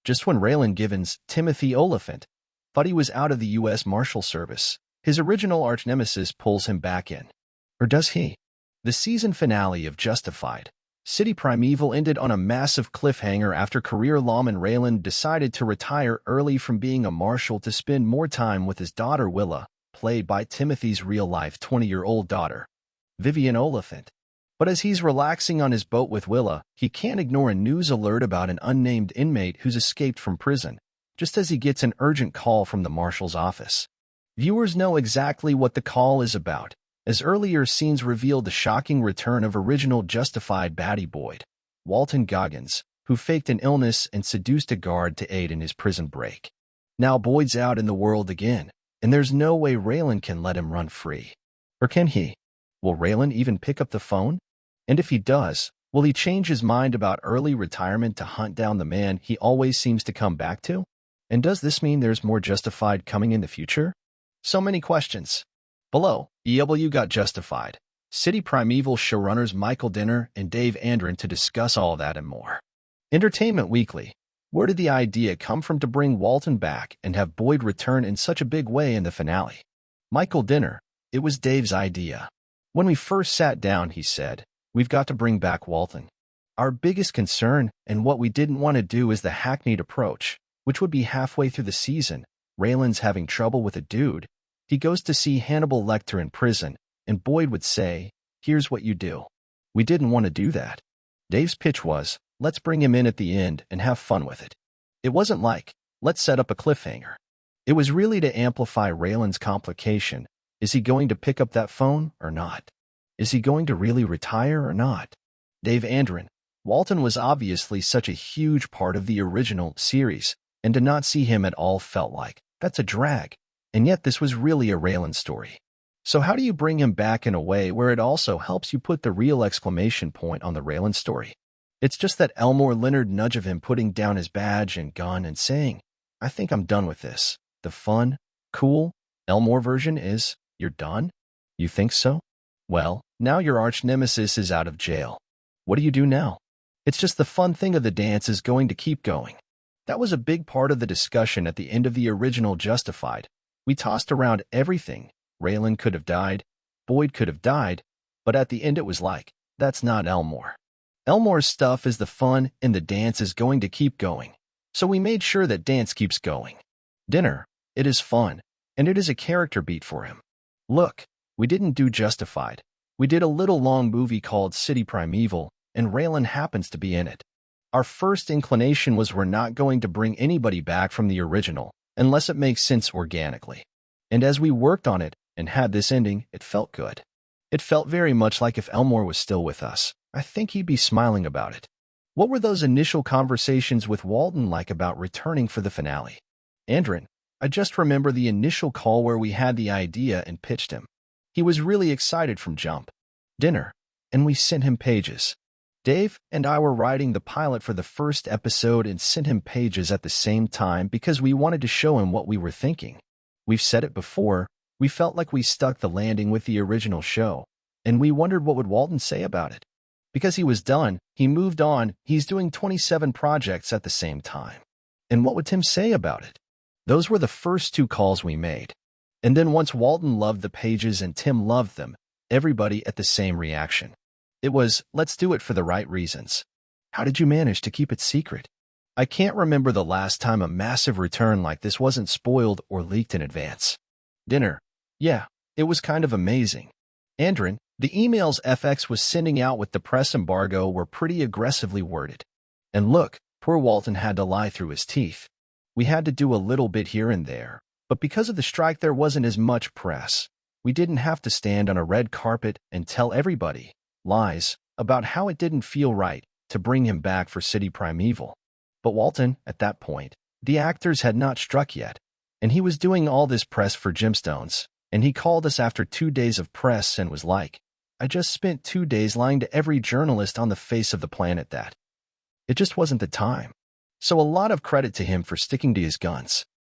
Just when Raylan Givens, Timothy Oliphant, thought he was out of the U.S. Marshal Service, his original arch-nemesis pulls him back in. Or does he? The season finale of Justified, City Primeval ended on a massive cliffhanger after career lawman Raylan decided to retire early from being a marshal to spend more time with his daughter Willa, played by Timothy's real-life 20-year-old daughter, Vivian Oliphant. But as he's relaxing on his boat with Willa, he can't ignore a news alert about an unnamed inmate who's escaped from prison, just as he gets an urgent call from the marshal's office. Viewers know exactly what the call is about, as earlier scenes revealed the shocking return of original Justified baddie Boyd, Walton Goggins, who faked an illness and seduced a guard to aid in his prison break. Now Boyd's out in the world again, and there's no way Raylan can let him run free. Or can he? Will Raylan even pick up the phone? And if he does, will he change his mind about early retirement to hunt down the man he always seems to come back to? And does this mean there's more Justified coming in the future? So many questions. Below, EW got Justified, City Primeval showrunners Michael Dinner and Dave ANDRON to discuss all that and more. Entertainment Weekly. Where did the idea come from to bring Walton back and have Boyd return in such a big way in the finale? Michael Dinner. It was Dave's idea. When we first sat down, he said, "We've got to bring back Walton. Our biggest concern and what we didn't want to do is the hackneyed approach, which would be halfway through the season. Raylan's having trouble with a dude. He goes to see Hannibal Lecter in prison, and Boyd would say, 'Here's what you do.' We didn't want to do that. Dave's pitch was, let's bring him in at the end and have fun with it. It wasn't like, let's set up a cliffhanger. It was really to amplify Raylan's complication. Is he going to pick up that phone or not? Is he going to really retire or not?" Dave ANDRON. Walton was obviously such a huge part of the original series, and to not see him at all felt like, that's a drag. And yet this was really a Raylan story. So how do you bring him back in a way where it also helps you put the real exclamation point on the Raylan story? It's just that Elmore Leonard nudge of him putting down his badge and gun and saying, "I think I'm done with this." The fun, cool, Elmore version is, you're done? You think so? Well, now your arch-nemesis is out of jail. What do you do now? It's just the fun thing of the dance is going to keep going. That was a big part of the discussion at the end of the original Justified. We tossed around everything. Raylan could have died, Boyd could have died, but at the end it was like, that's not Elmore. Elmore's stuff is the fun and the dance is going to keep going. So we made sure that dance keeps going. Dinner, it is fun, and it is a character beat for him. Look, we didn't do Justified. We did a little long movie called City Primeval, and Raylan happens to be in it. Our first inclination was we're not going to bring anybody back from the original, unless it makes sense organically. And as we worked on it and had this ending, it felt good. It felt very much like if Elmore was still with us, I think he'd be smiling about it. What were those initial conversations with Walton like about returning for the finale? ANDRON. I just remember the initial call where we had the idea and pitched him. He was really excited from jump. Dinner. And we sent him pages. Dave and I were writing the pilot for the first episode and sent him pages at the same time because we wanted to show him what we were thinking. We've said it before, we felt like we stuck the landing with the original show, and we wondered what would Walton say about it. Because he was done, he moved on, he's doing 27 projects at the same time. And what would Tim say about it? Those were the first two calls we made. And then once Walton loved the pages and Tim loved them, everybody at the same reaction. It was, let's do it for the right reasons. How did you manage to keep it secret? I can't remember the last time a massive return like this wasn't spoiled or leaked in advance. Dinner. Yeah, it was kind of amazing. ANDRON, the emails FX was sending out with the press embargo were pretty aggressively worded. And look, poor Walton had to lie through his teeth. We had to do a little bit here and there, but because of the strike there wasn't as much press. We didn't have to stand on a red carpet and tell everybody lies about how it didn't feel right to bring him back for City Primeval. But Walton, at that point, the actors had not struck yet, and he was doing all this press for Gemstones, and he called us after 2 days of press and was like, I just spent 2 days lying to every journalist on the face of the planet that it just wasn't the time. So a lot of credit to him for sticking to his guns.